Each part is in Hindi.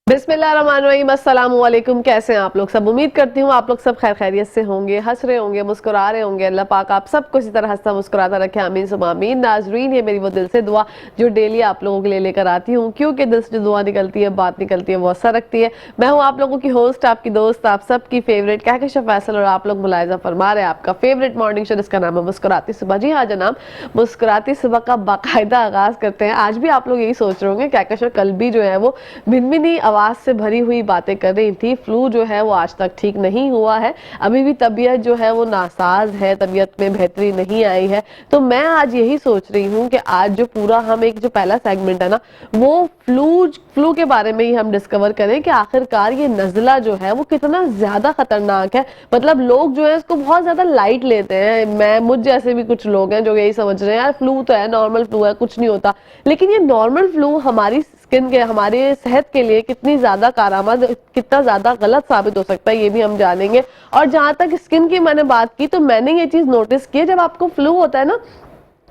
बिस्मिल्लाहिर्रहमानिर्रहीम, अस्सलाम वालेकुम। कैसे हैं आप लोग सब? उम्मीद करती हूँ आप लोग सब खैर खैरियत से होंगे, हंस रहे होंगे, मुस्कुरा रहे होंगे। अल्लाह पाक आप सबको इसी तरह हंसता मुस्कुराता रखे, आमीन सुम्मा आमीन। नाजरीन, ये मेरी वो दिल से दुआ जो डेली आप लोगों के लिए लेकर आती हूँ, क्योंकि दिल से जो दुआ निकलती है, बात निकलती है, वो असर रखती है। मैं हूँ आप लोगों की होस्ट, आपकी दोस्त, आप सबकी फेवरेट कहकशां फैसल, और आप लोग मुलायजा फरमा रहे हैं आपका फेवरेट मॉर्निंग शो जिसका नाम है मुस्कुराती सुबह। जी हाँ जनाब, मुस्कुराती सुबह का बाकायदा आगाज करते हैं। आज भी आप लोग यही सोच रहे होंगे कहकशां कल भी जो है वो भिनभिनी आवाज से भरी हुई बातें कर रही थी। फ्लू जो है वो आज तक ठीक नहीं हुआ है, अभी भी तबीयत जो है वो नासाज है, तबीयत में बेहतरी नहीं आई है। तो मैं आज यही सोच रही हूँ कि आज जो पूरा हम एक जो पहला सेगमेंट है ना, वो फ्लू के बारे में ही हम डिस्कवर करें कि आखिरकार ये नज़ला जो है वो कितना ज्यादा खतरनाक है। मतलब लोग जो है इसको बहुत ज्यादा लाइट लेते हैं। मुझ जैसे भी कुछ लोग हैं जो यही समझ रहे हैं यार फ्लू तो है, नॉर्मल फ्लू है, कुछ नहीं होता। लेकिन ये नॉर्मल फ्लू हमारी स्किन के, हमारे सेहत के लिए कितनी ज्यादा कारआमद, कितना ज्यादा गलत साबित हो सकता है, ये भी हम जानेंगे। और जहां तक स्किन की मैंने बात की, तो मैंने ये चीज नोटिस की है, जब आपको फ्लू होता है ना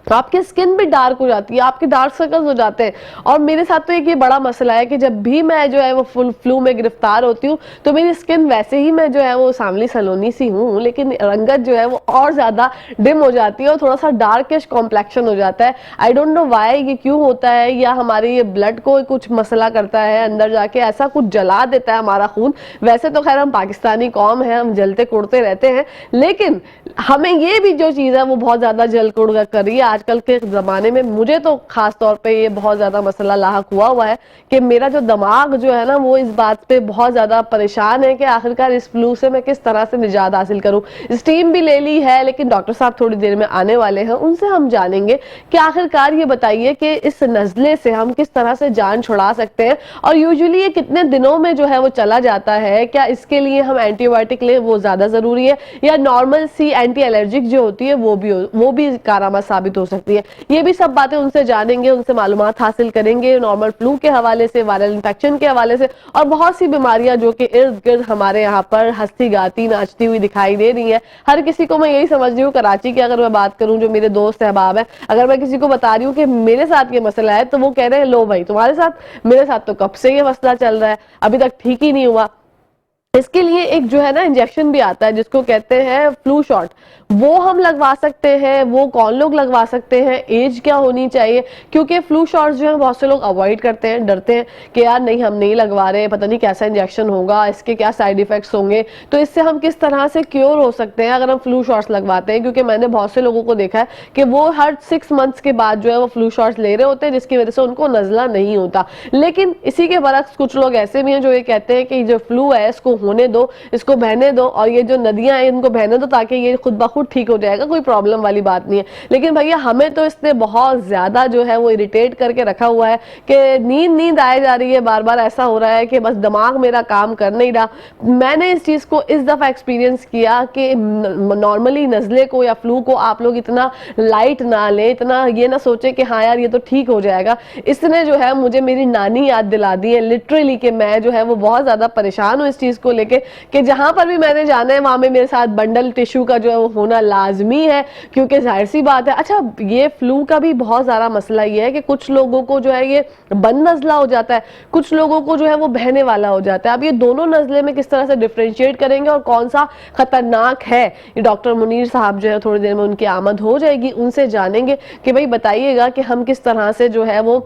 तो आपकी स्किन भी डार्क हो जाती है, आपके डार्क सर्कल्स हो जाते हैं। और मेरे साथ तो एक ये बड़ा मसला है कि जब भी मैं जो है वो फ्लू में गिरफ्तार होती हूँ तो मेरी स्किन वैसे ही, मैं जो है वो सांवली सलोनी सी हूँ, लेकिन रंगत जो है वो और ज्यादा डिम हो जाती है और थोड़ा सा डार्किश कॉम्प्लेक्शन हो जाता है। आई डोंट नो व्हाई, ये क्यों होता है, या हमारे ये ब्लड को कुछ मसला करता है अंदर जाके, ऐसा कुछ जला देता है हमारा खून। वैसे तो खैर हम पाकिस्तानी कौम है, हम जलते कुड़ते रहते हैं, लेकिन हमें ये भी जो चीज है वो बहुत ज्यादा जल कुड़ कर रही है आजकल के जमाने में। मुझे तो खास तौर पे ये बहुत ज्यादा मसला लाहक हुआ है कि मेरा जो दिमाग जो है ना वो इस बात पे बहुत ज्यादा परेशान है कि आखिरकार इस फ्लू से मैं किस तरह से निजात हासिल करूं। स्टीम भी ले ली है, लेकिन डॉक्टर साहब थोड़ी देर में आने वाले हैं, उनसे हम जानेंगे कि आखिरकार ये बताइए कि इस नजले से हम किस तरह से जान छुड़ा सकते हैं, और यूजुअली ये कितने दिनों में जो है वो चला जाता है। क्या इसके लिए हम एंटीबायोटिक लें, वो ज्यादा जरूरी है, या नॉर्मल सी एंटी एलर्जिक जो होती है वो भी कारआमद साबित हो सकती है। ये भी सब बातें उनसे जानेंगे, उनसे मालूमात हासिल करेंगे नॉर्मल फ्लू के हवाले से, वायरल इन्फेक्शन के हवाले से, और बहुत सी बीमारियां जो कि इर्द गिर्द हमारे यहाँ पर हंसती गाती नाचती हुई दिखाई दे रही है। हर किसी को मैं यही समझ रही हूँ, कराची की अगर मैं बात करूँ, जो मेरे दोस्त अहबाब है, अगर मैं किसी को बता रही हूँ कि मेरे साथ ये मसला है, तो वो कह रहे हैं लो भाई तुम्हारे साथ, मेरे साथ तो कब से ये मसला चल रहा है, अभी तक ठीक ही नहीं हुआ। इसके लिए एक जो है ना इंजेक्शन भी आता है जिसको कहते हैं फ्लू शॉट, वो हम लगवा सकते हैं। वो कौन लोग लगवा सकते हैं, एज क्या होनी चाहिए, क्योंकि फ्लू शॉट्स जो है बहुत से लोग अवॉइड करते हैं, डरते हैं कि यार नहीं हम नहीं लगवा रहे, पता नहीं कैसा इंजेक्शन होगा, इसके क्या साइड इफेक्ट्स होंगे, तो इससे हम किस तरह से क्योर हो सकते हैं अगर हम फ्लू शॉट्स लगवाते हैं। क्योंकि मैंने बहुत से लोगों को देखा है कि वो हर 6 मंथ्स के बाद जो है वो फ्लू शॉट्स ले रहे होते हैं, जिसकी वजह से उनको नजला नहीं होता। लेकिन इसी के बरक्स कुछ लोग ऐसे भी हैं जो ये कहते हैं कि जो फ्लू है इसको होने दो, इसको बहने दो, और ये जो नदियां हैं इनको बहने दो, ताकि ये खुद ब खुद ठीक हो जाएगा, कोई प्रॉब्लम वाली बात नहीं है। लेकिन भैया हमें तो इसने बहुत ज्यादा जो है वो इरिटेट करके रखा हुआ है कि नींद आए जा रही है, बार बार ऐसा हो रहा है कि बस दिमाग मेरा काम कर नहीं रहा। मैंने इस चीज को इस दफा एक्सपीरियंस किया कि नॉर्मली नजले को या फ्लू को आप लोग इतना लाइट ना ले, इतना ये ना सोचे कि हाँ यार ये तो ठीक हो जाएगा। इसने जो है मुझे मेरी नानी याद दिला दी है लिटरली, कि मैं जो है वो बहुत ज्यादा परेशान हूँ इस चीज को लेके कि जहां पर भी मैंने जाना है वहां में मेरे साथ बंडल टिश्यू का जो है वो होना लाजमी है, क्योंकि जाहिर सी बात है। अच्छा, ये फ्लू का भी बहुत सारा मसला ये है कि कुछ लोगों को जो है ये बंद नजला हो जाता है, कुछ लोगों को जो है वो बहने वाला हो जाता है। अब ये दोनों नजले में किस तरह से डिफरेंशिएट करेंगे और कौन सा खतरनाक है, ये डॉक्टर मुनीर साहब जो है थोड़ी देर में उनकी आमद हो जाएगी, उनसे जानेंगे कि भाई बताइएगा कि हम किस तरह से जो है वो,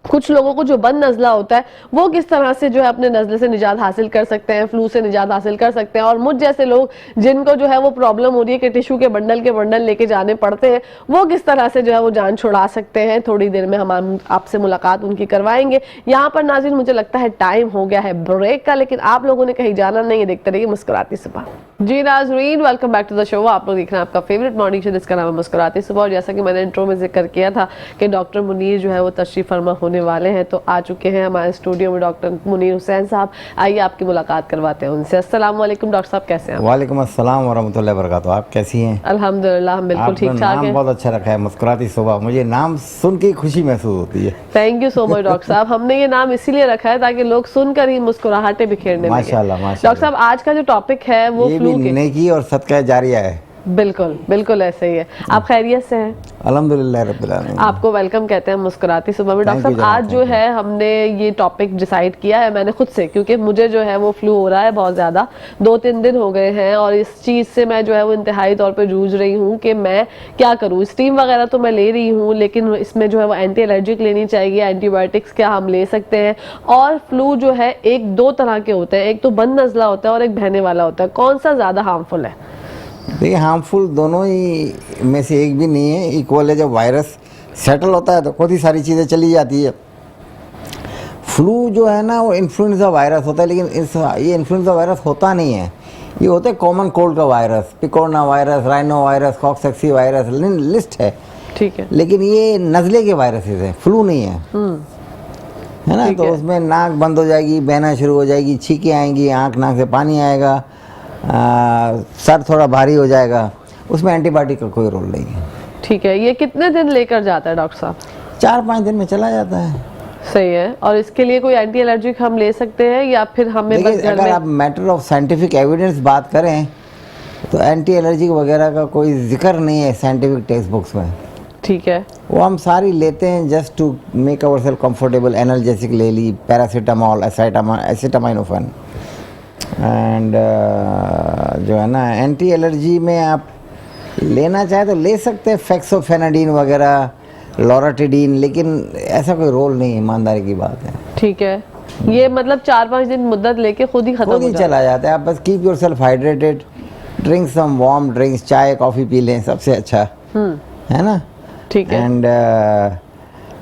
कुछ लोगों को जो बंद नजला होता है वो किस तरह से जो है अपने नजले से निजात हासिल कर सकते हैं, फ्लू से निजात हासिल कर सकते हैं। और मुझ जैसे लोग जिनको जो है वो प्रॉब्लम हो रही है कि टिश्यू के बंडल लेके जाने पड़ते हैं, वो किस तरह से जो है वो जान छुड़ा सकते हैं। थोड़ी देर में हम आपसे मुलाकात उनकी करवाएंगे। यहाँ पर नाज़रीन मुझे लगता है टाइम हो गया है ब्रेक का, लेकिन आप लोगों ने कहीं जाना नहीं है, देखते रहिए मुस्कुराती सुबह। जी नाज़रीन, welcome back to the show. आप लोग देख रहे हैं आपका फेवरेट मॉर्निंग शो जिसका नाम है मुस्कुराती सुबह। और जैसा कि मैंने इंट्रो में जिक्र किया था कि डॉक्टर मुनीर जो है वो तशरीफ फरमा होने वाले हैं, तो आ चुके हैं हमारे स्टूडियो में डॉक्टर मुनीर हुसैन साहब। आइए आपकी मुलाकात करवाते हैं उनसे। अस्सलाम वालेकुम डॉक्टर साहब, कैसे हैं? वालेकुम अस्सलाम वरहमतुल्लाहि वबरकातुहू। आप कैसी हैं? अल्हम्दुलिल्लाह हम बिल्कुल ठीक ठाक हैं। नाम बहुत अच्छा रखा है, मुस्कुराती सुबह, मुझे नाम सुन के खुशी महसूस होती है। Thank you so much doctor साहब। हमने ये नाम इसीलिए रखा है ताकि लोग सुनकर ही मुस्कुराहटें बिखेरने लगे। माशाल्लाह माशाल्लाह। डॉक्टर साहब आज का जो टॉपिक है वो ये फ्लू भी के, नेकी और सदका जारिया है। बिल्कुल बिल्कुल ऐसे ही है। आप खैरियत से हैं? अल्हम्दुलिल्लाह रब्बिल आलमीन। आपको वेलकम कहते हैं मुस्कुराती सुबह में। डॉक्टर Thank you साहब, आज जनाब, जो thank you। है हमने ये टॉपिक डिसाइड किया है, मैंने खुद से, क्योंकि मुझे जो है वो फ्लू हो रहा है बहुत ज़्यादा, 2-3 दिन हो गए हैं, और इस चीज़ से मैं जो है वो इंतहाई तौर पे जूझ रही हूँ कि मैं क्या करूँ। स्टीम वगैरह तो मैं ले रही हूँ, लेकिन इसमें जो है वो एंटी एलर्जिक लेनी चाहिए, एंटीबायोटिक्स क्या हम ले सकते हैं। और फ्लू जो है एक दो तरह के होते हैं, एक तो बंद नज़ला होता है और एक बहने वाला होता है। कौन सा ज़्यादा हार्मफुल है? देखिए, हार्मफुल दोनों ही में से एक भी नहीं है, इक्वल है। जब वायरस सेटल होता है तो बहुत ही सारी चीज़ें चली जाती है। फ्लू जो है ना वो इन्फ्लुएंजा वायरस होता है, लेकिन ये इन्फ्लुएंजा वायरस होता नहीं है। ये होता है कॉमन कोल्ड का virus, picorna virus, rhino virus, coxsackie virus, list है। ठीक है। लेकिन ये नज़ले के वायरसेस हैं, फ्लू नहीं है, है ना। ठीक तो है। उसमें नाक बंद हो जाएगी, बहना शुरू हो जाएगी, छींकें आएंगी, आँख नाक से पानी आएगा, सर थोड़ा भारी हो जाएगा। उसमें एंटीबायोटिक का कोई रोल नहीं है। ठीक है। ये कितने दिन लेकर जाता है डॉक्टर साहब? 4-5 दिन में चला जाता है। सही है। और इसके लिए कोई एंटी एलर्जिक हम ले सकते हैं, या फिर हमें बस देखिए, घर अगर में? आप मैटर ऑफ साइंटिफिक एविडेंस बात करें तो एंटी एलर्जिक वगैरह का कोई जिक्र नहीं है साइंटिफिक टेक्स्ट बुक्स में। ठीक है। वो हम सारी लेते हैं just to make our self comfortable. Analgesic ले ली, पैरासीटामॉल, एसिटामाइनोफेन, एंड जो है ना एंटी एलर्जी में आप लेना चाहे तो ले सकते हैं, फेक्सोफेनाडिन वगैरह, लोराटिडीन, लेकिन ऐसा कोई रोल नहीं, ईमानदारी की बात है। ठीक है। ये मतलब 4-5 दिन मुद्दत लेके खुद ही खत्म खुद हो ही जाता है। चला जाता है। आप बस keep your self hydrated, drink some warm drinks, चाय कॉफ़ी पी लें, सबसे अच्छा है ना। ठीक है। एंड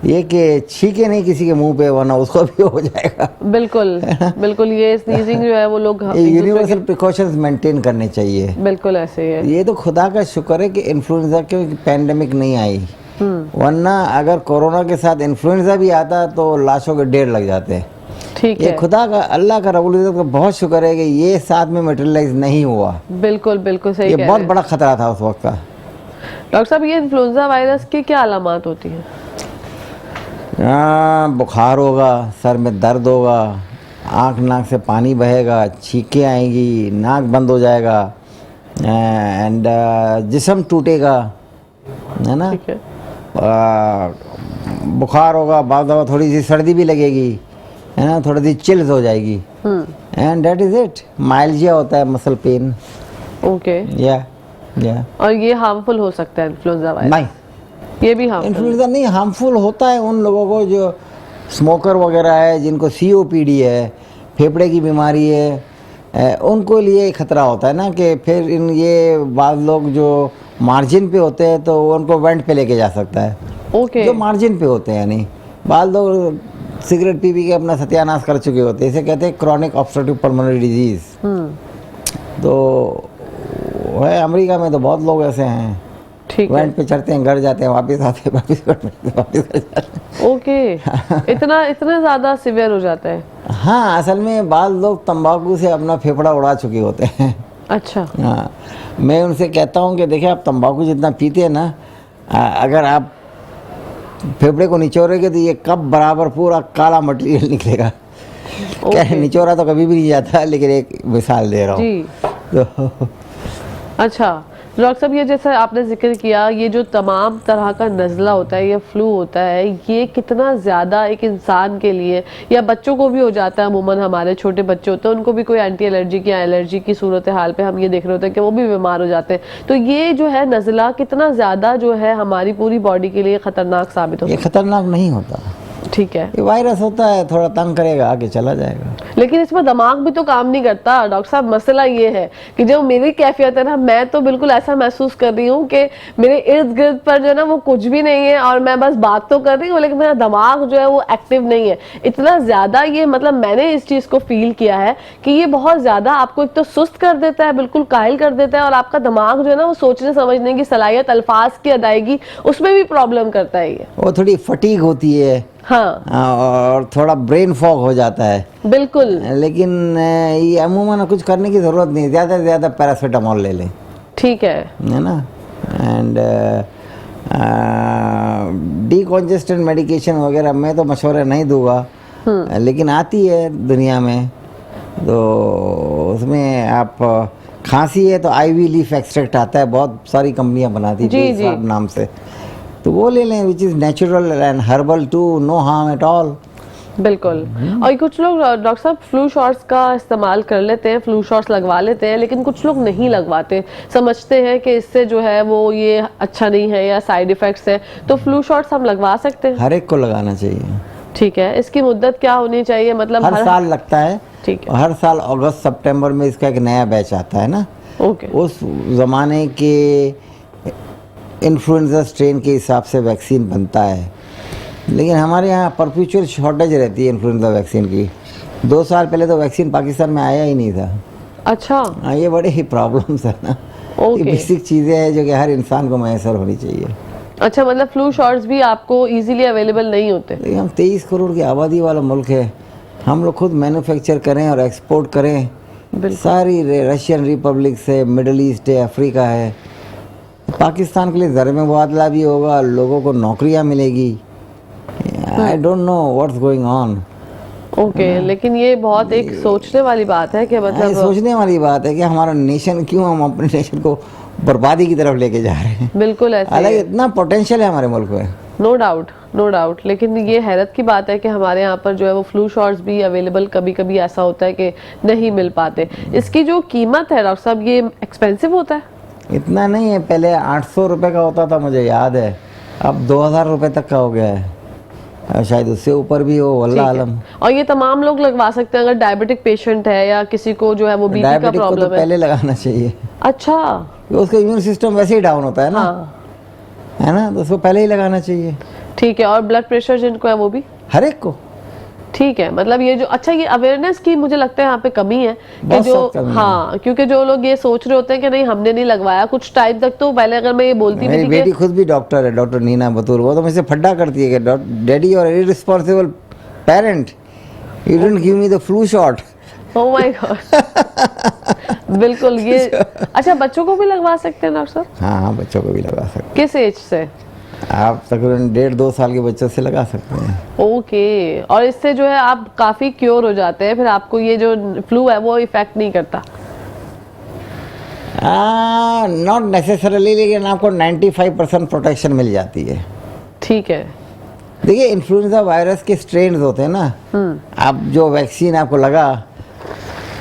ये कि छीके नहीं किसी के मुंह पे, वरना उसको भी हो जाएगा। बिल्कुल बिल्कुल। ये स्नीजिंग जो है वो लोग ये यूनिवर्सल प्रिकॉशंस मेंटेन करने चाहिए। बिल्कुल ऐसे ही है। ये तो खुदा का शुक्र है कि इन्फ्लुएंजा की पैंडेमिक नहीं आई, वरना अगर कोरोना के साथ इन्फ्लुएंजा भी आता तो लाशों के ढेर लग जाते। ठीक ये है। खुदा का, अल्लाह का, रब्बुल इज़्ज़त का बहुत शुक्र है कि ये साथ में मटेरियलाइज नहीं हुआ। बिल्कुल बिल्कुल सही ये कह बहुत रहे हैं। बड़ा खतरा था उस वक्त का। डॉक्टर साहब, ये इन्फ्लुएंजा वायरस की क्या अलामत होती है? बुखार होगा, सर में दर्द होगा, आँख नाक से पानी बहेगा, छींकें आएंगी, नाक बंद हो जाएगा, एंड जिस्म टूटेगा, है ना। ठीक है। बुखार होगा, बाद दफा थोड़ी सी सर्दी भी लगेगी, है ना, थोड़ी सी चिल्स हो जाएगी, एंड दैट इज़ इट। माइल्जिया होता है, मसल पेन। ओके। या और ये हार्मफुल हो सकता है इन्फ्लुएंजा वायरस? नहीं, ये भी हार्मफुल? इन्फ्लुएंजा नहीं, हार्मफुल होता है उन लोगों को जो स्मोकर वगैरह है, जिनको COPD है, फेफड़े की बीमारी है, उनको लिए खतरा होता है ना। कि फिर ये बाद लोग जो मार्जिन पे होते हैं तो उनको वेंट पे लेके जा सकता है। ओके। जो मार्जिन पे होते हैं, यानी बाद लोग सिगरेट पी के अपना सत्यानाश कर चुके होते हैं, इसे कहते हैं क्रॉनिक ऑब्स्ट्रक्टिव पल्मोनरी डिजीज़। तो है, अमेरिका में तो बहुत लोग ऐसे हैं, ठीक है। वेंट पे चढ़ते हैं, घर जाते हैं, वापस आते हैं, वापस घर जाते हैं। ओके। इतना ज़्यादा सिवियर हो जाता है? हाँ, असल में बाद लोग तंबाकू से अपना फेफड़ा उड़ा चुके होते हैं। अच्छा। हाँ, मैं उनसे कहता हूँ कि देखिए, आप तंबाकू जितना पीते हैं ना, अगर आप फेफड़े को निचोड़ेंगे तो ये कब बराबर पूरा काला मटेरियल निकलेगा। क्या निचोड़ा तो कभी भी नहीं जाता, लेकिन एक मिसाल दे रहा हूँ जी। तो अच्छा डॉक्टर साहब, ये जैसे आपने जिक्र किया, ये जो तमाम तरह का नज़ला होता है, ये फ्लू होता है, ये कितना ज़्यादा एक इंसान के लिए, या बच्चों को भी हो जाता है, अमूमन हमारे छोटे बच्चे होते हैं उनको भी कोई एंटी एलर्जी या एलर्जी की सूरत हाल पे हम ये देख रहे होते हैं कि वो भी बीमार हो जाते हैं। तो ये जो है नज़ला कितना ज़्यादा जो है हमारी पूरी बॉडी के लिए ख़तरनाक साबित हो ये खतरनाक नहीं होता। ठीक है। ये वायरस होता है, थोड़ा तंग करेगा, आगे चला जाएगा। लेकिन इसमें दिमाग भी तो काम नहीं करता डॉक्टर साहब। मसला ये है कि जो मेरी कैफियत है ना, मैं तो बिल्कुल ऐसा महसूस कर रही हूँ कि मेरे इर्द गिर्द पर जो है ना वो कुछ भी नहीं है, और मैं बस बात तो कर रही हूँ, लेकिन मेरा दिमाग जो है वो एक्टिव नहीं है इतना ज्यादा। ये मतलब मैंने इस चीज को फील किया है कि ये बहुत ज्यादा आपको एक तो सुस्त कर देता है, बिल्कुल कायल कर देता है, और आपका दिमाग जो है ना वो सोचने समझने की सलाहियत, अल्फाज की अदायगी, उसमें भी प्रॉब्लम करता है ये। वो थोड़ी फटीग होती है, हाँ, और थोड़ा ब्रेन फॉग हो जाता है। बिल्कुल। लेकिन ये अमूमन कुछ करने की ज़रूरत नहीं, ज़्यादा से ज़्यादा पैरासीटामॉल ले लें, ठीक है ना। एंड डीकॉन्जेस्टेंट मेडिकेशन वगैरह मैं तो मशवरा नहीं दूंगा, लेकिन आती है दुनिया में, तो उसमें आप खांसी है तो आईवी लीफ एक्सट्रैक्ट आता है, बहुत सारी कंपनियां बनाती जी, है जी। बेसाब नाम से, तो वो ले लें, which is natural and herbal too, no harm at all. बिल्कुल। और कुछ लोग डॉक्टर साहब फ्लू शॉट्स का इस्तेमाल कर लेते हैं, फ्लू शॉट्स लगवा लेते हैं, लेकिन कुछ लोग नहीं लगवाते, समझते हैं कि इससे जो है वो ये अच्छा नहीं है या साइड इफेक्ट्स हैं, तो फ्लू शॉट्स हम लगवा सकते हैं? हर एक को लगाना चाहिए। ठीक है, इसकी मुद्दत क्या होनी चाहिए, मतलब हर साल लगता है, ठीक है, और हर साल अगस्त सितंबर में इसका एक नया बैच आता है ना, ओके, उस ज़माने के इन्फ्लुएंजा स्ट्रेन के हिसाब से वैक्सीन बनता है। लेकिन हमारे यहाँ परपेचुअल शॉर्टेज रहती है इन्फ्लुएंजा वैक्सीन की। 2 साल पहले तो वैक्सीन पाकिस्तान में आया ही नहीं था। अच्छा, हाँ, ये बड़े ही प्रॉब्लम्स है ना, ये ओके। बेसिक चीज़ें हैं जो कि हर इंसान को मैसर होनी चाहिए। अच्छा, मतलब फ्लू शॉट्स भी आपको इजीली अवेलेबल नहीं होते? लेकिन हम 23 करोड़ की आबादी वाला मुल्क है, हम लोग खुद मैन्युफैक्चर करें और एक्सपोर्ट करें। बिल्कुल। सारी रशियन रिपब्लिक से, मिडल ईस्ट है, अफ्रीका है, पाकिस्तान के लिए ज़र में मुबादला भी होगा, लोगों को नौकरियां मिलेगी। I don't know what's going on. Okay, लेकिन ये बहुत एक सोचने वाली बात है कि मतलब सोचने वाली बात है कि हमारा नेशन, क्यों हम अपने नेशन को बर्बादी की तरफ लेके जा रहे हैं। बिल्कुल ऐसे, हालांकि इतना पोटेंशियल है हमारे मुल्क में। नो डाउट, नो डाउट, लेकिन ये हैरत की बात है कि हमारे यहाँ पर जो है वो फ्लू शॉट्स भी अवेलेबल कभी कभी ऐसा होता है कि नहीं मिल पाते। इसकी जो कीमत है डॉक्टर साहब, ये एक्सपेंसिव होता है? इतना नहीं है, पहले 800 रुपये का होता था, मुझे याद है, अब 2000 रुपये तक का हो गया है, और शायद उससे ऊपर भी हो, वल्लाह आलम। और ये तमाम लोग लगवा सकते हैं अगर डायबिटिक पेशेंट है या किसी को जो है वो बीपी का डायबिटिक को तो प्रॉब्लम है? पहले लगाना चाहिए, अच्छा, उसका इम्यून सिस्टम वैसे ही डाउन होता है ना, हाँ, है ना, तो उसको पहले ही लगाना चाहिए ठीक है। और ब्लड प्रेशर जिनको है वो भी? हर एक को। ठीक है, मतलब ये जो, अच्छा, ये अवेयरनेस की मुझे लगता है यहाँ पे कमी है कि बहुत जो, सख्त कमी है। हाँ, क्योंकि जो लोग ये सोच रहे होते हैं कि नहीं हमने नहीं लगवाया, कुछ टाइम तक तो पहले अगर मैं ये बोलती भी मेरी थी बेटी कि खुद भी डॉक्टर है, डॉक्टर नीना बतूर, वो तो मुझसे फड्डा करती है कि डैडी और irresponsible parent, you didn't give me the flu shot. Oh my God, बिल्कुल ये। अच्छा, बच्चों को भी लगवा सकते हैं डॉक्टर साहब? हाँ हाँ, बच्चों को भी लगा सकते किस एज से? हैं आप, तकरीबन 1.5-2 साल के बच्चों से लगा सकते हैं। ओके, और इससे जो है आप काफी क्योर हो जाते हैं, फिर आपको ये जो फ्लू है वो इफेक्ट नहीं करता? नॉट नेसेसरली, लेकिन आपको 95% प्रोटेक्शन मिल जाती है। ठीक है, देखिए, इन्फ्लुएंजा वायरस के स्ट्रेन होते हैं ना, आप जो वैक्सीन आपको लगा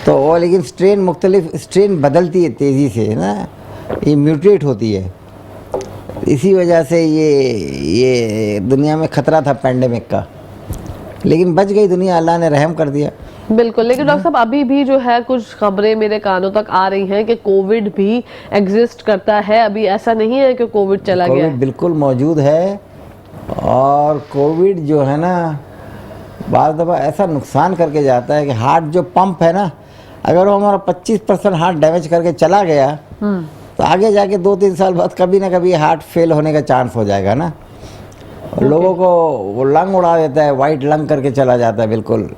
तो वो, लेकिन स्ट्रेन मुख्तलिफ स्ट्रेन बदलती है तेज़ी से ना, ये म्यूटेट होती है, इसी वजह से ये दुनिया में ख़तरा था पेंडेमिक का, लेकिन बच गई दुनिया, अल्लाह ने रहम कर दिया। बिल्कुल। लेकिन डॉक्टर साहब अभी भी जो है कुछ खबरें मेरे कानों तक आ रही हैं कि कोविड भी एग्जिस्ट करता है, अभी ऐसा नहीं है कि कोविड चला गया कोविड है। बिल्कुल मौजूद है, और कोविड जो है ना, बाज़ दफ़ा ऐसा नुकसान करके जाता है कि हार्ट जो पंप है ना, अगर वो हमारा 25% हार्ट डैमेज करके चला गया, तो आगे जाके 2-3 साल बाद कभी ना कभी हार्ट फेल होने का चांस हो जाएगा ना, और लोगों को वो लंग उड़ा देता है, वाइट लंग करके चला जाता है बिल्कुल,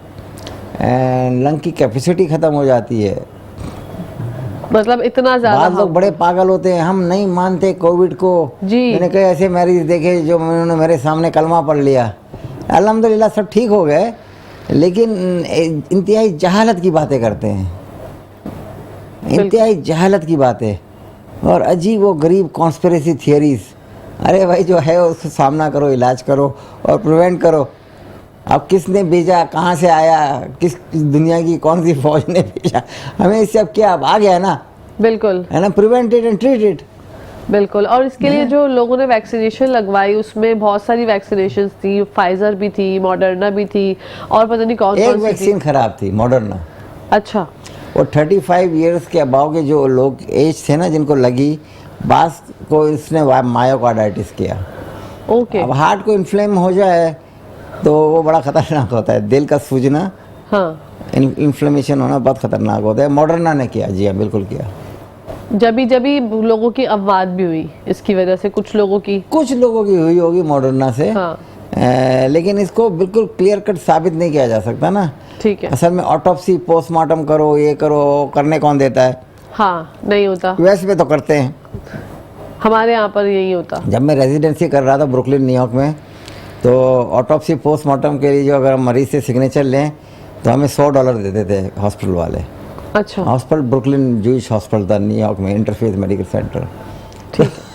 एंड लंग की कैपेसिटी ख़त्म हो जाती है। मतलब इतना ज्यादा बाद लोग बड़े पागल होते हैं, हम नहीं मानते कोविड को। जी। मैंने कई ऐसे मरीज देखे जो उन्होंने मेरे सामने कलमा पढ़ लिया, अल्हम्दुलिल्लाह सब ठीक हो गए, लेकिन इंतहाई जहालत की बातें करते हैं, इंतहाई जहालत की बातें, और अजीब वो गरीब कॉन्स्पिरेसी थियरीज। अरे भाई, जो है उसका सामना करो, इलाज करो और प्रिवेंट करो। अब किसने भेजा, कहाँ से आया, किस दुनिया की कौन सी फौज ने भेजा, हमें इससे अब क्या, अब आ गया ना, बिल्कुल है ना, prevent it and treat it. बिल्कुल। और इसके लिए जो लोगों ने वैक्सीनेशन लगवाई, उसमें बहुत सारी वैक्सीनेशंस थी, फाइजर भी थी, मॉडर्ना भी थी, और पता नहीं कौन एक कौन सी थी। वैक्सीन खराब थी, मॉडर्ना। अच्छा, वो 35 इयर्स के अबाव के जो लोग एज थे ना, जिनको लगी, बास को इसने मायोकार्डाइटिस किया। ओके, अब हार्ट को इन्फ्लेम हो जाए तो वो बड़ा खतरनाक होता है, दिल का सूजना, हाँ, इन्फ्लेमेशन होना बहुत खतरनाक होता है। मॉडर्ना ने किया, जी हाँ, बिल्कुल किया। जबी लोगों की अववाद भी हुई इसकी वजह से, कुछ लोगों की हुई होगी मॉडर्ना से, हाँ, लेकिन इसको बिल्कुल क्लियर कट साबित नहीं किया जा सकता ना। ठीक है, असल में ऑटोप्सी, पोस्टमार्टम करो, ये करो, करने कौन देता है? हाँ, नहीं होता, यूएस में तो करते हैं, हमारे यहाँ पर यही होता। जब मैं रेजिडेंसी कर रहा था ब्रुकलिन न्यूयॉर्क में, तो ऑटोप्सी पोस्टमार्टम के लिए जो अगर हम मरीज से सिग्नेचर लें तो हमें $100 देते थे हॉस्पिटल वाले। अच्छा, हॉस्पिटल ब्रुकलिन जूइश हॉस्पिटल था न्यूयॉर्क में, इंटरफेस मेडिकल सेंटर। ठीक है।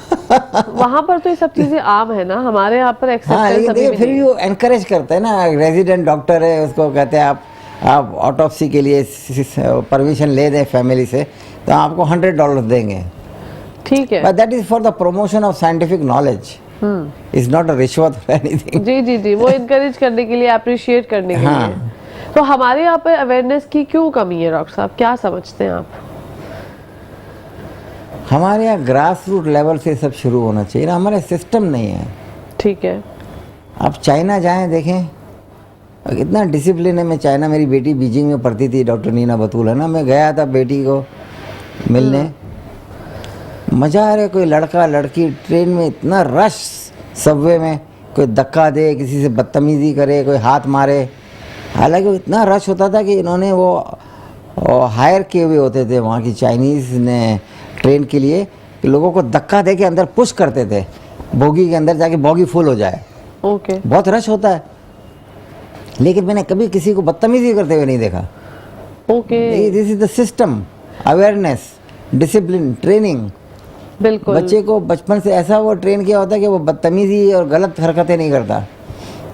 वहां पर तो ये सब चीजें आम है ना, हमारे यहाँ पर हाँ, एक्सेप्टेंस लेकिन अभी देखिए भी फिर नहीं भी है। वो एनकरेज करते हैं ना, रेजिडेंट डॉक्टर है उसको कहते हैं आप ऑटोप्सी के लिए परमिशन ले दें फैमिली से तो आपको $100 देंगे, ठीक है। But that is for the promotion of scientific knowledge, is not a रिश्वत और एनीथिंग। जी जी जी, वो इनकरेज करने के लिए, अप्रिशिएट करने के हाँ। लिए। तो हमारे यहाँ पे अवेयरनेस की क्यों कमी है डॉक्टर साहब, क्या समझते हैं आप? हमारे यहाँ ग्रास रूट लेवल से सब शुरू होना चाहिए ना, हमारे सिस्टम नहीं है। ठीक है। आप चाइना जाएं देखें, इतना डिसिप्लिन है। मैं चाइना, मेरी बेटी बीजिंग में पढ़ती थी, डॉक्टर नीना बतूल है ना, मैं गया था बेटी को मिलने, मज़ा आ रहा है। कोई लड़का लड़की ट्रेन में, इतना रश, सबवे में कोई धक्का दे, किसी से बदतमीज़ी करे, कोई हाथ मारे। हालांकि वो इतना रश होता था कि इन्होंने वो हायर किए हुए होते थे वहाँ की चाइनीज़ ने ट्रेन के लिए, कि लोगों को धक्का दे के अंदर पुश करते थे बोगी के अंदर, जाके बोगी फुल हो जाए। ओके। बहुत रश होता है, लेकिन मैंने कभी किसी को बदतमीजी करते हुए नहीं देखा। Okay. This is the system, awareness, discipline, training. बिल्कुल बच्चे को बचपन से ऐसा वो ट्रेन किया होता है कि वो बदतमीजी और गलत हरकतें नहीं करता।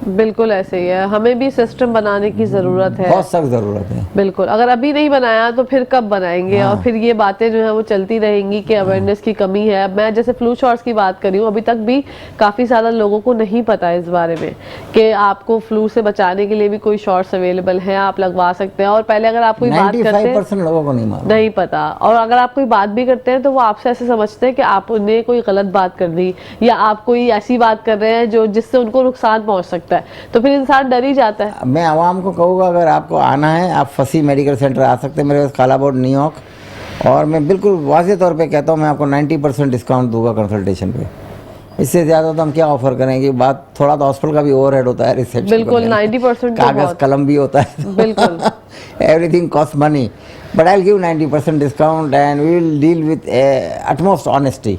बिल्कुल ऐसे ही है, हमें भी सिस्टम बनाने की ज़रूरत है। बहुत सख्त ज़रूरत है। बिल्कुल, अगर अभी नहीं बनाया तो फिर कब बनाएंगे? हाँ। और फिर ये बातें जो है वो चलती रहेंगी कि अवेयरनेस की कमी है। अब मैं जैसे फ्लू शॉट्स की बात कर रही हूँ, अभी तक भी काफ़ी ज़्यादा लोगों को नहीं पता है इस बारे में कि आपको फ्लू से बचाने के लिए भी कोई शॉट्स अवेलेबल हैं, आप लगवा सकते हैं। और पहले अगर आप कोई बात करते हैं, 95% लोगों को नहीं मालूम। नहीं पता, और अगर आप कोई बात भी करते हैं तो वो आपसे ऐसे समझते हैं कि आपने कोई गलत बात कर दी, या आप कोई ऐसी बात कर रहे हैं जो जिससे उनको नुकसान पहुंच सकता है, तो फिर इंसान डर ही जाता है। मैं आवाम को कहूँगा, अगर आपको आना है आप फसी मेडिकल सेंटर आ सकते हैं, मेरे पास काला बोर्ड न्यूयॉर्क, और मैं बिल्कुल वाज़ेह तौर पे कहता हूँ मैं आपको 90% डिस्काउंट दूंगा कंसल्टेशन पे। इससे ज़्यादा तो हम क्या ऑफर करेंगे? बात थोड़ा तो हॉस्पिटल का भी ओवरहेड होता है, रिसेप्शन बिल्कुल 90% तो कागज़ बहुत। कलम भी होता है, बिल्कुल। Everything cost money, but I will give 90% discount and we will deal with utmost honesty.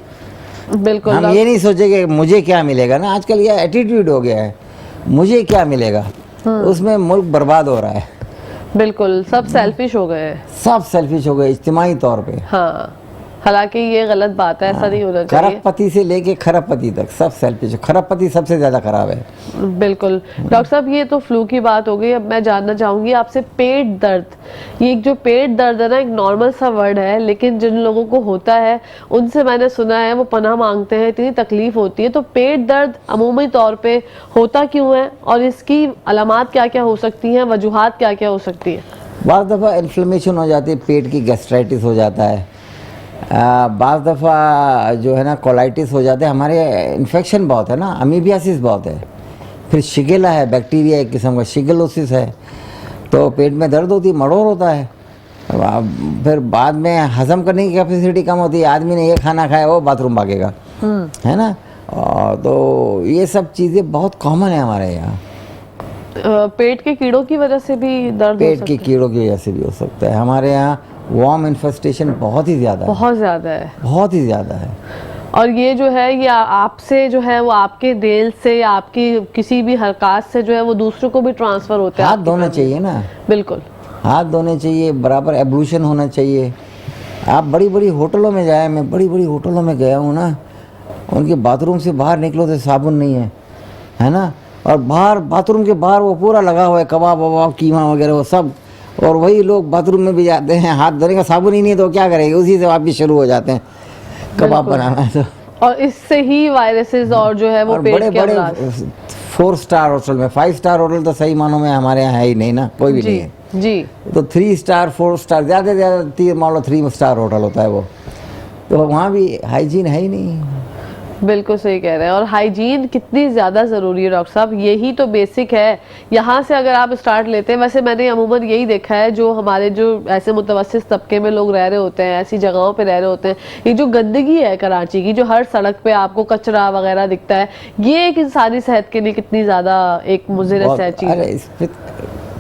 बिल्कुल हम ये नहीं सोचे कि मुझे क्या मिलेगा ना, आजकल ये एटीट्यूड हो गया है, मुझे क्या मिलेगा, उसमें मुल्क बर्बाद हो रहा है। बिल्कुल, सब सेल्फिश हो गए हैं। सब सेल्फिश हो गए इज्तिमाई तौर पे। हाँ, हालांकि ये गलत बात है, ऐसा नहीं होना चाहिए। खरबपति से लेके खरबपति तक सब सेल्फिश। खरबपति सबसे ज़्यादा खराब है। बिल्कुल। डॉक्टर साहब, ये तो फ्लू की बात हो गई, अब मैं जानना चाहूंगी आपसे पेट दर्द। ये एक जो पेट दर्द है ना, एक नॉर्मल सा वर्ड है, लेकिन जिन लोगों को होता है उनसे मैंने सुना है वो पनाह मांगते हैं, इतनी तकलीफ होती है। तो पेट दर्द अमूमी तौर पे होता क्यों है, और इसकी अलामात क्या क्या हो सकती हैं, वजूहात क्या क्या हो सकती है? बाज़ दफ़ा इन्फ्लेमेशन हो जाती है, पेट की गैस्ट्राइटिस हो जाता है, बाज़ दफ़ा जो है ना कोलाइटिस हो जाते हैं। हमारे इन्फेक्शन बहुत है ना, अमीबियासिस बहुत है, फिर शिगेला है, बैक्टीरिया एक किस्म का शिगेलोसिस है, तो पेट में दर्द होती है, मड़ोर होता है। फिर बाद में हजम करने की कैपेसिटी कम होती है, आदमी ने ये खाना खाया वो बाथरूम भागेगा, है ना। तो ये सब चीज़ें बहुत कॉमन है हमारे यहाँ। पेट के कीड़ों की वजह से भी दर्द हो पेट सकता के कीड़ों की वजह से भी हो सकता है। हमारे यहाँ वॉर्म इन्फेस्टेशन बहुत ही ज़्यादा है, बहुत ज़्यादा है। बहुत ही ज़्यादा है। और ये जो है, ये आपसे जो है वो आपके देल से या आपकी किसी भी हरकत से जो है वो दूसरों को भी ट्रांसफर होता है। हाथ आपकी धोने फैमिली। चाहिए ना, बिल्कुल। हाथ धोने चाहिए, बराबर एब्लूशन होना चाहिए। आप बड़ी बड़ी होटलों में जाए, मैं बड़ी बड़ी होटलों में गया हूँ ना, उनके बाथरूम से बाहर निकलो तो साबुन नहीं है ना, और बाहर बाथरूम के बाहर वो पूरा लगा हुआ है कबाब वबाब कीमा वगैरह वो सब, और वही लोग बाथरूम में भी जाते हैं, हाथ धोने का साबुन ही नहीं तो क्या करेंगे, उसी से वापिस शुरू हो जाते हैं कबाब बनाना। तो और इससे ही वायरसेस और जो है वो और पेट बड़े के बड़े अमराज। 4 स्टार होटल में, 5 स्टार होटल तो सही मानों में हमारे यहाँ है ही नहीं ना, कोई भी नहीं जी है। जी। तो 3 स्टार 4 स्टार, ज़्यादा से ज़्यादा 3 मान लो 3 स्टार होटल होता है वो, तो वहाँ भी हाइजीन है ही नहीं। बिल्कुल सही कह रहे हैं। और हाइजीन कितनी ज़्यादा ज़रूरी है डॉक्टर साहब, यही तो बेसिक है। यहाँ से अगर आप स्टार्ट लेते हैं, वैसे मैंने अमूमन यही देखा है, जो हमारे जो ऐसे मुतवस्सित तबके में लोग रह रहे होते हैं, ऐसी जगहों पे रह रहे होते हैं, ये जो गंदगी है कराची की, जो हर सड़क पे आपको कचरा वगैरह दिखता है, ये एक इंसानी सेहत के लिए कितनी ज़्यादा एक मुज़िर चीज़ है। अरे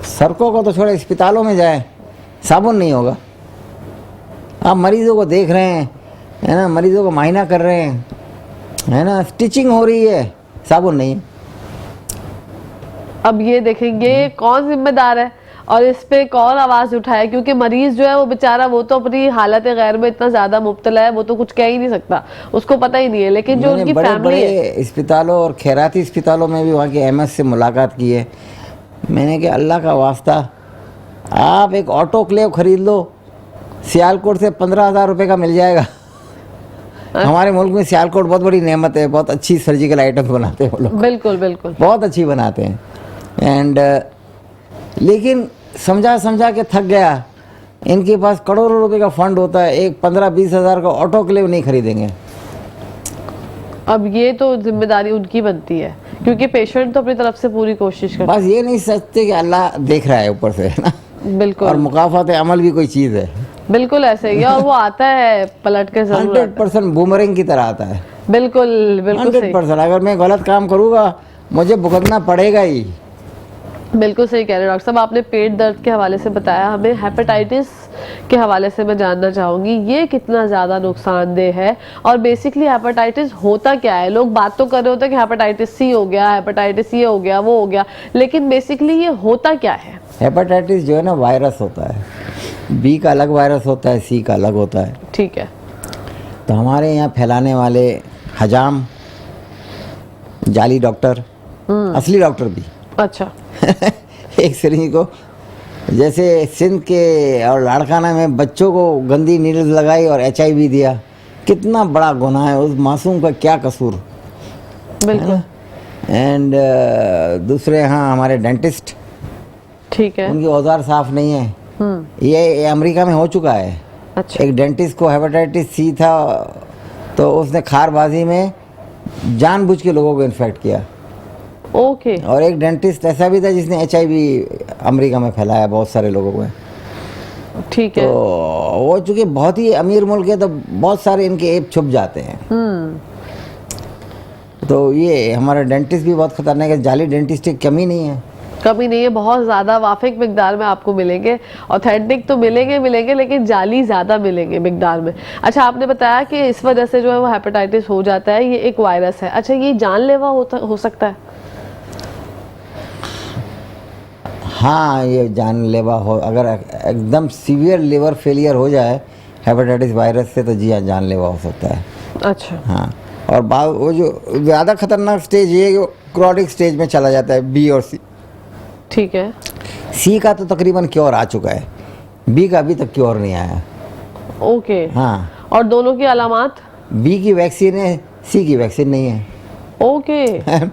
सड़कों को तो छोड़े, अस्पतालों में जाए साबुन नहीं होगा। आप मरीजों को देख रहे हैं, है ना, मरीजों को मायना कर रहे हैं, है ना, स्टिचिंग हो रही है, साबुन नहीं है। अब ये देखेंगे कौन जिम्मेदार है। और इस पे कौन आवाज उठाए, क्योंकि मरीज जो है वो बेचारा, वो तो अपनी हालत गैर में इतना ज्यादा मुब्तला है, वो तो कुछ कह ही नहीं सकता, उसको पता ही नहीं है। लेकिन जो मैंने उनकी बड़े फैमिली है, बड़े अस्पतालों और खैराती अस्पतालों में भी वहाँ के एमएस से मुलाकात की है। मैंने कहा अल्लाह का वास्ता, आप एक ऑटोक्लेव खरीद लो, सियालकोट से 15,000 रुपये का मिल जाएगा। हमारे मुल्क में सियालकोट बहुत बड़ी नेमत है, बहुत अच्छी सर्जिकल आइटम्स बनाते हैं वो लोग, बिल्कुल बिल्कुल बहुत अच्छी बनाते हैं। एंड लेकिन समझा समझा के थक गया। इनके पास करोड़ों रुपए का फंड होता है, एक 15-20 हज़ार का ऑटोक्लेव नहीं खरीदेंगे। अब ये तो जिम्मेदारी उनकी बनती है, क्योंकि पेशेंट तो अपनी तरफ से पूरी कोशिश करता बस ये नहीं सोचते कि अल्लाह देख रहा है ऊपर से, है ना। है। बिल्कुल और मुकाफात अमल भी कोई चीज़ है, बिल्कुल ऐसे ही है, और वो आता है पलट के जरूर आता 100% बूमरिंग की तरह आता है। है। बिल्कुल बिल्कुल सही, 100% अगर मैं गलत काम करूँगा मुझे भुगतना पड़ेगा ही। बिल्कुल सही कह रहे हैं डॉक्टर साहब। आपने पेट दर्द के हवाले से बताया, हमें हेपेटाइटिस के हवाले से मैं जानना चाहूँगी, ये कितना ज़्यादा नुकसानदेह है, और बेसिकली हेपेटाइटिस होता क्या है? लोग बात तो कर रहे होते हैं कि हेपेटाइटिस सी हो गया, हेपेटाइटिस ये हो गया, वो हो गया, लेकिन बेसिकली ये होता क्या है? हेपेटाइटिस जो है ना वायरस होता है, बी का अलग वायरस होता है, सी का अलग होता है। ठीक है। तो हमारे यहाँ फैलाने वाले हजाम, जाली डॉक्टर, असली डॉक्टर भी अच्छा। एक सिरिंज को, जैसे सिंध के और लाड़काना में बच्चों को गंदी नीडल्स लगाई और HIV दिया, कितना बड़ा गुनाह है, उस मासूम का क्या कसूर। बिल्कुल। एंड दूसरे हाँ हमारे डेंटिस्ट, ठीक है। उनकी औजार साफ नहीं है। ये अमेरिका में हो चुका है। अच्छा। एक डेंटिस्ट को हेपेटाइटिस सी था, तो उसने खारबाजी में जानबूझ के लोगों को इन्फेक्ट किया। ओके। और एक डेंटिस्ट ऐसा भी था जिसने HIV अमेरिका में फैलाया बहुत सारे लोगों को। ठीक तो है। वो चूँकि बहुत ही अमीर मुल्क है तो बहुत सारे इनके ऐप छुप जाते हैं। तो ये हमारा डेंटिस्ट भी बहुत खतरनाक है, जाली डेंटिस्ट की कमी नहीं है। कमी नहीं है, बहुत ज़्यादा वाफिक मिकदार में आपको मिलेंगे, ऑथेंटिक तो मिलेंगे, लेकिन जाली ज़्यादा मिलेंगे मिकदार में। अच्छा, आपने बताया कि इस वजह से जो है वो हेपेटाइटिस हो जाता है, ये एक वायरस है। अच्छा, ये जानलेवा हो सकता है? हाँ, ये जानलेवा हो, अगर एकदम सीवियर लिवर फेलियर हो जाए हेपेटाइटिस वायरस से तो जी हाँ जानलेवा हो सकता है। अच्छा। हाँ, और वो जो ज़्यादा खतरनाक स्टेज ये क्रोनिक स्टेज में चला जाता है, बी और सी। ठीक है। सी का तो तकरीबन क्योर आ चुका है, बी का अभी तक क्योर नहीं आया। ओके। हाँ, और दोनों की अलामात? बी की वैक्सीन है, सी की वैक्सीन नहीं है। ओके।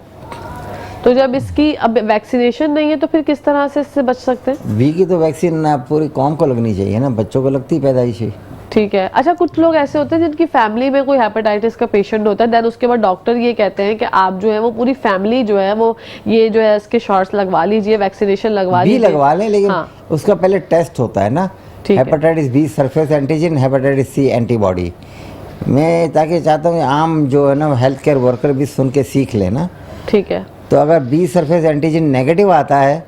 तो जब इसकी अब वैक्सीनेशन नहीं है तो फिर किस तरह से इससे बच सकते हैं? बी की तो वैक्सीन ना पूरी कौम को लगनी चाहिए ना, बच्चों को लगती पैदाइशी। ठीक है। अच्छा, कुछ लोग ऐसे होते हैं जिनकी फैमिली में कोई हेपेटाइटिस का पेशेंट होता है, देन उसके बाद डॉक्टर ये कहते हैं कि आप जो है वो पूरी फैमिली जो है वो ये जो है इसके शॉट्स लगवा लीजिए, वैक्सीनेशन लगवा बी लीजिए। लगवा लें, लेकिन हाँ। उसका पहले टेस्ट होता है ना, ठीक है। Hepatitis B surface antigen, hepatitis C antibody. मैं ताकि चाहता हूँ आम जो है ना हेल्थ केयर वर्कर भी सुन के सीख लेना। ठीक है। तो अगर बी सरफेस एंटीजन नेगेटिव आता है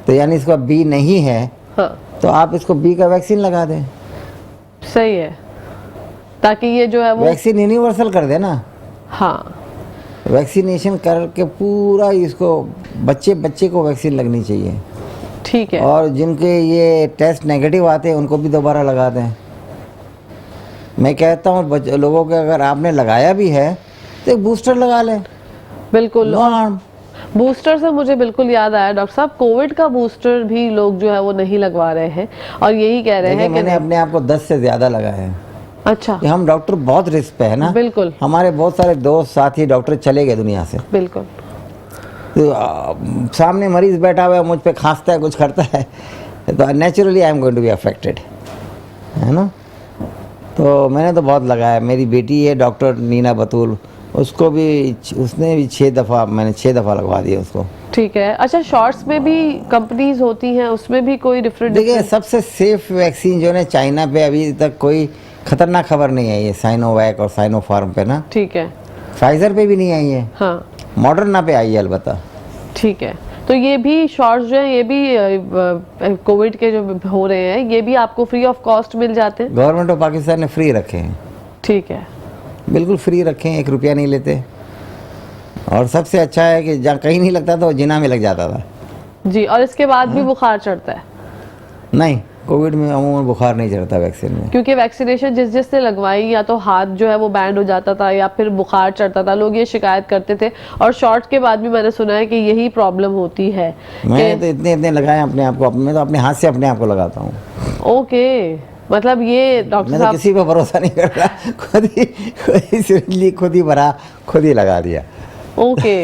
तो यानी इसका बी नहीं है, हाँ, तो आप इसको बी का वैक्सीन लगा दें। सही है, ताकि ये जो है वो वैक्सीन यूनिवर्सल कर देना। हाँ, वैक्सीनेशन करके पूरा इसको बच्चे को वैक्सीन लगनी चाहिए। ठीक है। और जिनके ये टेस्ट नेगेटिव आते हैं उनको भी दोबारा लगा दें। मैं कहता हूँ लोगों के अगर आपने लगाया भी है तो एक बूस्टर लगा लें। बिल्कुल। No harm. बूस्टर से मुझे बिल्कुल याद आया डॉक्टर साहब, कोविड का बूस्टर भी लोग जो है वो नहीं लगवा रहे हैं और यही कह रहे हैं कि मैंने अपने आप को 10 से ज़्यादा लगाया है। अच्छा। कि हम डॉक्टर बहुत रिस्क पे है ना। बिल्कुल। हमारे बहुत सारे दोस्त साथी डॉक्टर चले गए दुनिया से। बिल्कुल। तो सामने मरीज बैठा हुआ है, मुझ पे खांसता है, कुछ करता है, तो naturally I am going to be affected, है ना। तो मैंने तो बहुत लगाया। मेरी बेटी है डॉक्टर नीना बतूल, उसको भी उसने भी 6 दफ़ा, मैंने 6 दफ़ा लगवा दिया उसको। ठीक है। अच्छा, शॉर्ट्स में भी कंपनीज होती हैं, उसमें भी कोई डिफरेंट? देखिए, सबसे सेफ वैक्सीन जो है चाइना पे अभी तक कोई खतरनाक खबर नहीं आई है, साइनोवैक और साइनोफार्म पे ना। ठीक है। फाइजर पे भी नहीं आई है। हाँ। मॉडर्ना पे आई है अलबत्ता। ठीक है। तो ये भी शॉर्ट्स जो है ये भी कोविड के जो हो रहे हैं ये भी आपको फ्री ऑफ कॉस्ट मिल जाते हैं? गवर्नमेंट ऑफ पाकिस्तान ने फ्री रखे हैं। ठीक है। बिल्कुल फ्री रखे हैं, 1 रुपया नहीं लेते। और सबसे अच्छा है कि जहाँ कहीं नहीं लगता था वो जिना में लग जाता था जी, और इसके बाद भी बुखार चढ़ता है? नहीं, कोविड में अमूमन बुखार नहीं चढ़ता वैक्सीन में। क्योंकि वैक्सीनेशन जिसने लगवाई या तो हाथ जो है वो बैंड हो जाता था या फिर बुखार चढ़ता था, लोग ये शिकायत करते थे। और शॉट के बाद भी मैंने सुना है कि यही प्रॉब्लम होती है। मैं तो इतने लगाए अपने आप को, मैं तो अपने हाथ से अपने आप को लगाता हूँ। ओके, मतलब ये डॉक्टर मैं तो साहब किसी पे भरोसा नहीं करता, खुद ही सिरिंज ली, खुद ही भरा, खुद ही लगा दिया। ओके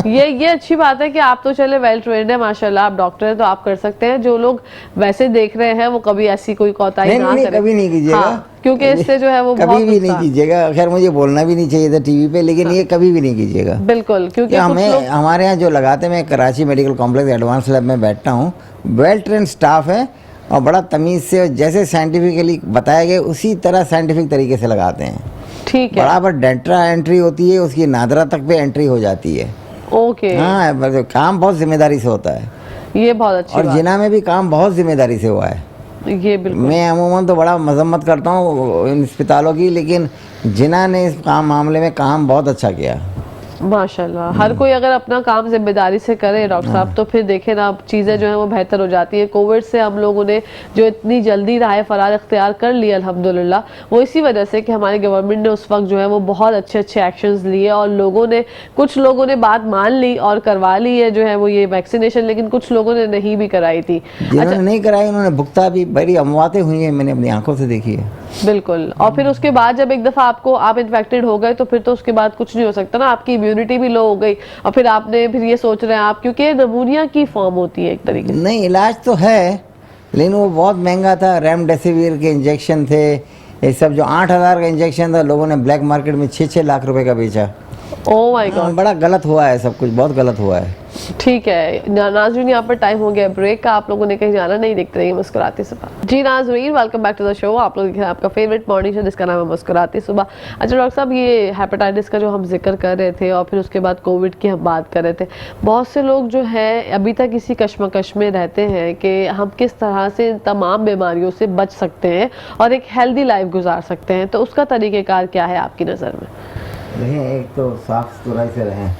ये अच्छी बात है कि आप तो चले वेल ट्रेंड है माशाल्लाह, आप डॉक्टर हैं तो आप कर सकते हैं। जो लोग वैसे देख रहे हैं वो कभी ऐसी कोई कोताही ना नहीं, करें। कभी नहीं कीजिएगा। हाँ, क्योंकि इससे जो है वो कभी बहुत भी नहीं नुकसान- कीजिएगा। खैर मुझे बोलना भी नहीं चाहिए था टीवी पे, लेकिन ये कभी भी नहीं कीजिएगा। बिल्कुल, क्योंकि क्या कुछ हमें लोग हमारे यहाँ जो लगाते हैं, मैं Karachi medical complex advance lab में बैठता हूँ, वेल ट्रेंड स्टाफ है और बड़ा तमीज़ से, जैसे साइंटिफिकली बताया गया उसी तरह साइंटिफिक तरीके से लगाते हैं। ठीक है। बराबर डेंट्रा एंट्री होती है, उसकी नादरा तक पे एंट्री हो जाती है। ओके, हाँ, मतलब काम बहुत जिम्मेदारी से होता है। ये बहुत अच्छी और बात जिना में भी काम बहुत जिम्मेदारी से हुआ है। है। ये बिल्कुल मैं अमूमन तो बड़ा मजम्मत करता हूँ इन अस्पतालों की, लेकिन जिना ने इस काम मामले में काम बहुत अच्छा किया। माशाल्लाह। हर कोई अगर अपना काम जिम्मेदारी से करे डॉक्टर साहब, तो फिर देखें ना, चीज़ें जो है वो बेहतर हो जाती है। कोविड से हम लोगों ने जो इतनी जल्दी राह फरार इख्तियार कर लिया अल्हम्दुलिल्लाह, वो इसी वजह से कि हमारी गवर्नमेंट ने उस वक्त जो है वो बहुत अच्छे एक्शंस लिए और कुछ लोगों ने बात मान ली और करवा ली है जो है वो ये वैक्सीनेशन, लेकिन कुछ लोगों ने नहीं भी कराई थी। जिन्होंने नहीं कराई उन्होंने भुगता भी, बड़ी अमवातें हुई हैं, मैंने अपनी आंखों से देखी है। बिल्कुल। और फिर उसके बाद जब एक दफ़ा आप इन्फेक्टेड हो गए तो फिर तो उसके बाद कुछ नहीं हो सकता ना, आपकी इम्यूनिटी भी लो हो गई और फिर ये सोच रहे हैं आप, क्योंकि नमूनिया की फॉर्म होती है एक तरीके से। नहीं, इलाज तो है, लेकिन वो बहुत महंगा था। रेमडेसिविर के इंजेक्शन थे, ये सब जो 8,000 का इंजेक्शन था, लोगों ने ब्लैक मार्केट में 6-6 लाख रुपए का बेचा। ओह माय गॉड, बड़ा गलत हुआ है, सब कुछ बहुत गलत हुआ है। ठीक है नाजरीन, यहाँ पर टाइम हो गया ब्रेक का, आप लोगों ने कहीं जाना नहीं, देखते रहिए मुस्कुराती सुबह। जी नाजरीन, welcome back to the show. आप लोग देख रहे हैं आपका फेवरेट मॉर्निंग शो जिसका नाम है मुस्कुराती सुबह। अच्छा डॉक्टर साहब, ये हेपेटाइटिस का जो हम जिक्र कर रहे थे और फिर उसके बाद कोविड की हम बात कर रहे थे, बहुत से लोग जो है अभी तक इसी कश्मकश में रहते हैं कि हम किस तरह से इन तमाम बीमारियों से बच सकते हैं और एक हेल्दी लाइफ गुजार सकते हैं, तो उसका तरीक़ेकार क्या है आपकी नज़र में? रहें, एक तो साफ सुथराई से रहें,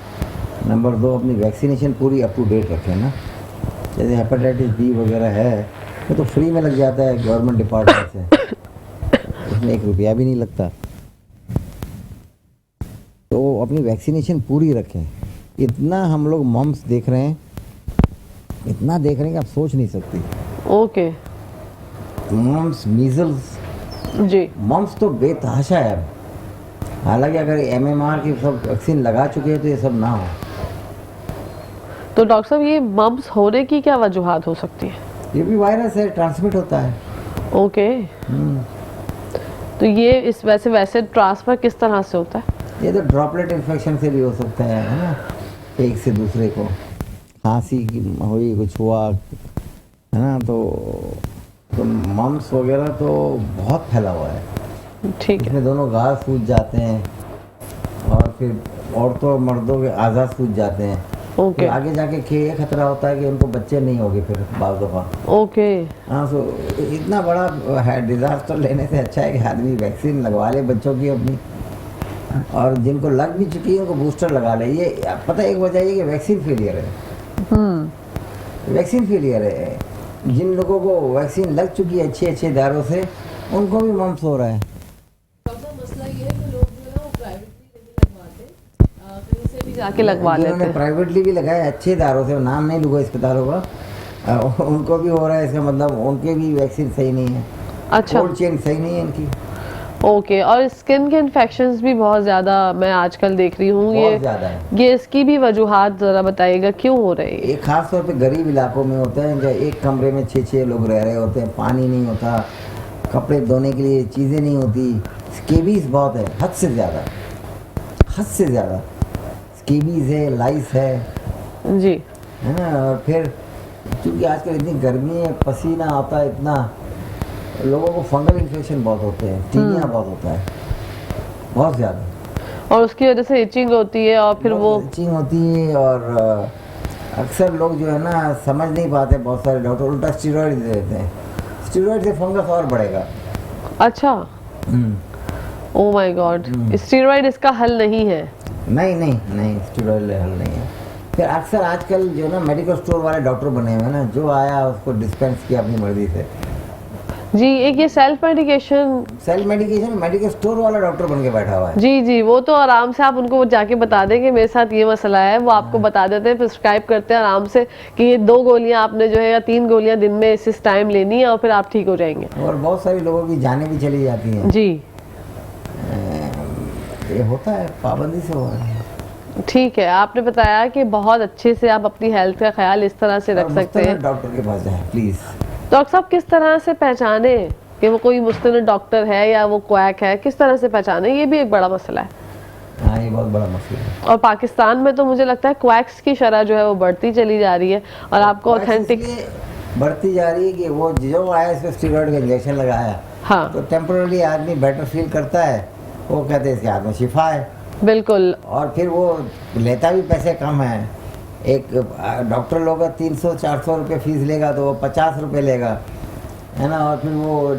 नंबर 2 अपनी वैक्सीनेशन पूरी अप टू डेट रखें ना। जैसे हेपेटाइटिस बी वगैरह है वो तो फ्री में लग जाता है गवर्नमेंट डिपार्टमेंट से, उसमें 1 रुपया भी नहीं लगता। तो अपनी वैक्सीनेशन पूरी रखें। इतना हम लोग मम्स देख रहे हैं, इतना देख रहे हैं कि आप सोच नहीं सकती। ओके मम्स, मीजल्स, जी, मम्स तो बेतहाशा है। हालांकि अगर MMR की सब वैक्सीन लगा चुके हैं तो ये सब ना हो। तो डॉक्टर साहब, ये मम्स होने की क्या वजूहात हो सकती है? ये भी वायरस है, ट्रांसमिट होता है। ओके, तो ये इस वैसे ट्रांसफर किस तरह से होता है? ये तो ड्रॉपलेट इन्फेक्शन से भी हो सकता है ना, एक से दूसरे को। खांसी हुई, कुछ हुआ है ना, तो मम्स वगैरह तो बहुत फैला हुआ है। ठीक है, इसमें दोनों गाल सूज जाते हैं और फिर औरतों और मर्दों के आज़ाद सूज जाते हैं। ओके फिर आगे जाके ये खतरा होता है कि उनको बच्चे नहीं होंगे फिर बाल दफ़ा। ओके, हाँ, तो इतना बड़ा है डिज़ास्टर लेने से अच्छा है कि आदमी वैक्सीन लगवा ले बच्चों की अपनी, और जिनको लग भी चुकी है उनको बूस्टर लगा ले। ये पता है एक वजह ये कि वैक्सीन फेलियर है। वैक्सीन फेलियर है। जिन लोगों को वैक्सीन लग चुकी है अच्छे दारों से, उनको भी मम्स हो रहा है। मसला ये है कि लोग जो है वो प्राइवेटली लगवाते हैं, कहीं से भी जाके लगवा लेते जिन्होंने हैं। प्राइवेटली भी लगाया अच्छे दारों से, नाम नहीं लूँगा अस्पतालों का, उनको भी हो रहा है। इसका मतलब उनके भी वैक्सीन सही नहीं है, अच्छा, कोल्ड चेन सही नहीं है इनकी। ओके। और स्किन के इन्फेक्शंस भी बहुत ज़्यादा मैं आजकल देख रही हूँ, बहुत ज़्यादा है। ये इसकी भी वजूहात ज़रा बताइएगा क्यों हो रही है? ये खास तौर पे गरीब इलाकों में होता है, जहाँ एक कमरे में 6-6 लोग रह रहे होते हैं, पानी नहीं होता, कपड़े धोने के लिए चीज़ें नहीं होती, स्केबीज बहुत है, हद से ज़्यादा, हद से ज़्यादा स्केबीज है, लाइस है जी, है ना। और फिर क्योंकि आजकल इतनी गर्मी है, पसीना आता है इतना, लोगों को फंगल इन्फेक्शन बहुत होते हैं, टीनिया बहुत होता है, बहुत ज़्यादा, और उसकी वजह से इचिंग होती है और फिर वो इचिंग होती है। और अक्सर लोग जो है ना समझ नहीं पाते, बहुत सारे डॉक्टर उल्टा स्टीरॉइड दे देते हैं। स्टीरॉइड से फंगस और बढ़ेगा। अच्छा, ओह माय गॉड, स्टेरॉइड इसका हल नहीं है? नहीं, स्टीरॉइड हल नहीं है। फिर अक्सर आजकल जो ना मेडिकल स्टोर वाले डॉक्टर बने हुए हैं ना, जो आया उसको डिस्पेंस किया अपनी मर्जी से। जी, एक ये self medication, self medication medical store वाला डॉक्टर बन के बैठा हुआ है। जी जी, वो तो आराम से आप उनको जाके बता दें कि मेरे साथ ये मसला है, वो आपको बता देते हैं, प्रिस्क्राइब करते हैं आराम से कि ये 2 गोलियां आपने जो है या 3 गोलियां दिन में इस टाइम लेनी है और फिर आप ठीक हो जाएंगे। और बहुत सारे लोगों की जानें भी चली जाती हैं। जी ये होता है, पाबंदी से हो रहा है। ठीक है, आपने बताया कि बहुत अच्छे से आप अपनी हेल्थ का ख्याल इस तरह से रख सकते हैं। डॉक्टर के पास जाएं प्लीज। डॉक्टर साहब किस तरह से पहचाने कि वो कोई मुस्तनद डॉक्टर है या वो क्वैक है, किस तरह से पहचाने, ये भी एक बड़ा मसला है। हाँ, ये बहुत बड़ा मसला है। और पाकिस्तान में तो मुझे लगता है क्वैक्स की शरह जो है वो बढ़ती चली जा रही है और आपको ऑथेंटिक बढ़ती जा रही है कि वो जो आया इसको स्टीरॉयड का इंजेक्शन लगाया, हाँ तो टेम्पररी आदमी बेटर फील करता है, वो कहते हैं इसके हाथ में शिफा है। बिल्कुल। और फिर वो लेता भी पैसे कम है। एक डॉक्टर लोग 300-400 रुपये फीस लेगा तो वो 50 रुपये लेगा, है ना, और फिर वो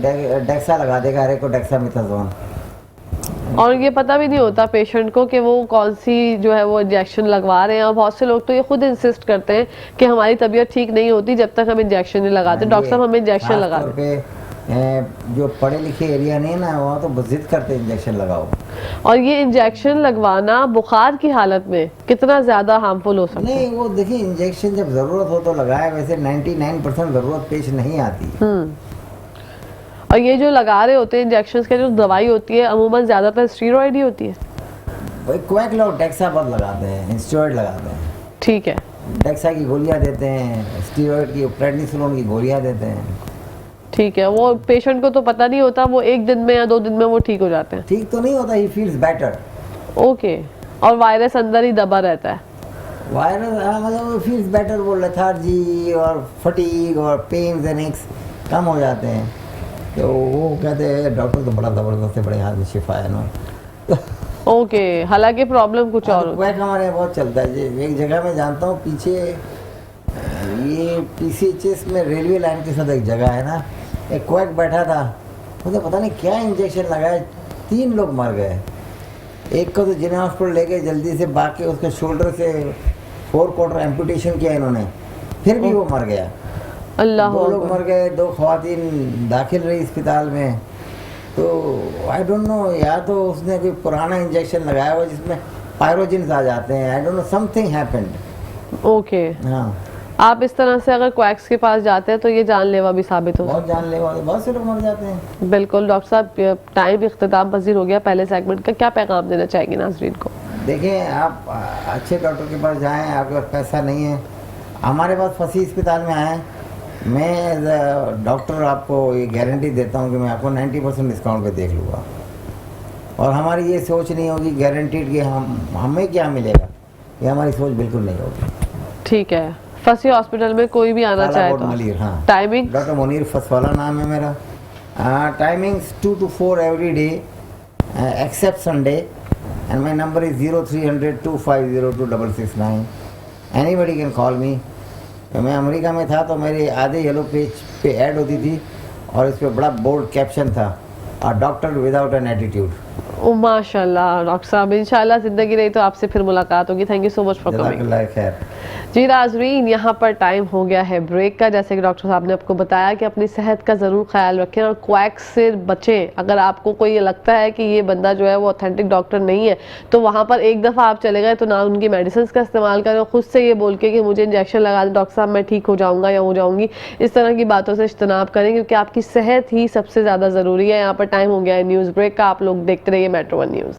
डेक्सा लगा देगा, अरे को डेक्सामेथासोन। और ये पता भी नहीं होता पेशेंट को कि वो कौन सी जो है वो इंजेक्शन लगवा रहे हैं। और बहुत से लोग तो ये खुद इंसिस्ट करते हैं कि हमारी तबीयत ठीक नहीं होती जब तक हम इंजेक्शन नहीं लगाते। डॉक्टर साहब हमें इंजेक्शन लगा दें। जो पढ़े लिखे एरिया नहीं है ना, वहाँ तो जिद करते इंजेक्शन लगाओ। और ये इंजेक्शन लगवाना बुखार की हालत में कितना ज्यादा हार्मफुल हो सकता है? नहीं, वो देखिए इंजेक्शन जब जरूरत हो तो लगाए, वैसे 99% जरूरत पेश नहीं आती। और ये जो लगा रहे होते हैं इंजेक्शन के, जो दवाई होती है अमूमन ज्यादातर स्टीरॉयड ही होती है। भाई क्वैक लोग डेक्सा बहुत लगाते हैं, स्टीरॉयड लगाते हैं। ठीक है, डेक्सा की गोलियां देते हैं, स्टीरॉयड की, प्रेडनिसोलोन की गोलियां देते हैं। ठीक है, वो पेशेंट को तो पता नहीं होता, वो 1 दिन में या 2 दिन में वो ठीक हो जाते हैं। ठीक तो नहीं होता, ही फील्स बेटर। ओके। और वायरस अंदर ही दबा रहता है। वायरस मतलब फील्स बेटर, वो लेथार्जी और फटीग और पेन्स एंड एक्स कम हो जाते हैं। तो वो कहते हैं डॉक्टर तो बड़ा ज़बरदस्त है, बड़े हाथ में शिफा है ना। ओके, हालांकि प्रॉब्लम कुछ और होता क्वैक हमारे यहाँ बहुत चलता है। एक जगह मैं जानता हूँ, पीछे ये PCHS में रेलवे लाइन के साथ एक जगह है ना, एक क्वैक बैठा था, मुझे पता नहीं क्या इंजेक्शन लगाया, 3 लोग मर गए। एक को तो जिन्हें हॉस्पिटल ले गए जल्दी से, बाकी उसके शोल्डर से 4 क्वार्टर एम्पुटेशन किया इन्होंने, फिर भी वो मर गया। अल्लाह। 2 लोग मर गए, 2 ख़वातीन दाखिल रही अस्पताल में। तो आई डोंट नो, या तो उसने कोई पुराना इंजेक्शन लगाया हुआ जिसमें पायरोजिन्स आ जाते हैं, I don't know, something happened. Okay. हाँ, आप इस तरह से अगर क्वैक्स के पास जाते हैं तो ये जानलेवा भी साबित हो। बहुत जानलेवा, बहुत से लोग मर जाते हैं। बिल्कुल। डॉक्टर साहब टाइम इख्तिताम पजीर हो गया पहले सेगमेंट का, क्या पैगाम देना चाहेंगे नाजरीन को? देखें, आप अच्छे डॉक्टर के पास जाएं, आपके पास पैसा नहीं है, हमारे पास फंसी अस्पताल में आएँ, मैं एज अ डॉक्टर आपको ये गारंटी देता हूँ कि मैं आपको 90% डिस्काउंट पे देख लूँगा। और हमारी ये सोच नहीं होगी गारंटीड कि हमें क्या मिलेगा, ये हमारी सोच बिल्कुल नहीं होगी। ठीक है, फंसी हॉस्पिटल में कोई भी आना चाहे तो। मलिर, हाँ। टाइमिंग? डॉक्टर मुनीर फसवाला नाम है मेरा। Timings 2 to 4 every day except Sunday, and my number is 0300-250-2669। Anybody can call me. मैं अमेरिका में था तो मेरे आधे येलो पेज पे ऐड होती थी और इस पर बड़ा बोल्ड कैप्शन था, a doctor without an attitude. ओ माशाल्लाह डॉक्टर साहब, इंशाल्लाह जिंदगी रही तो आपसे फिर मुलाकात होगी। Thank you so much for coming. जज़ाकल्लाह खैर। जी नाज़रीन, यहाँ पर टाइम हो गया है ब्रेक का। जैसे कि डॉक्टर साहब ने आपको बताया कि अपनी सेहत का ज़रूर ख्याल रखें और क्वैक से बचें। अगर आपको कोई लगता है कि ये बंदा जो है वो ऑथेंटिक डॉक्टर नहीं है तो वहाँ पर एक दफ़ा आप चले गए तो ना उनकी मेडिसिन का इस्तेमाल करें, खुद से ये बोल के कि मुझे इंजेक्शन लगा दें डॉक्टर साहब, मैं ठीक हो जाऊँगा या हो जाऊँगी, इस तरह की बातों से इज्तनाब करें क्योंकि आपकी सेहत ही सबसे ज़्यादा ज़रूरी है। यहाँ पर टाइम हो गया है न्यूज़ ब्रेक का। आप लोग देखते रहिए Metro One न्यूज़।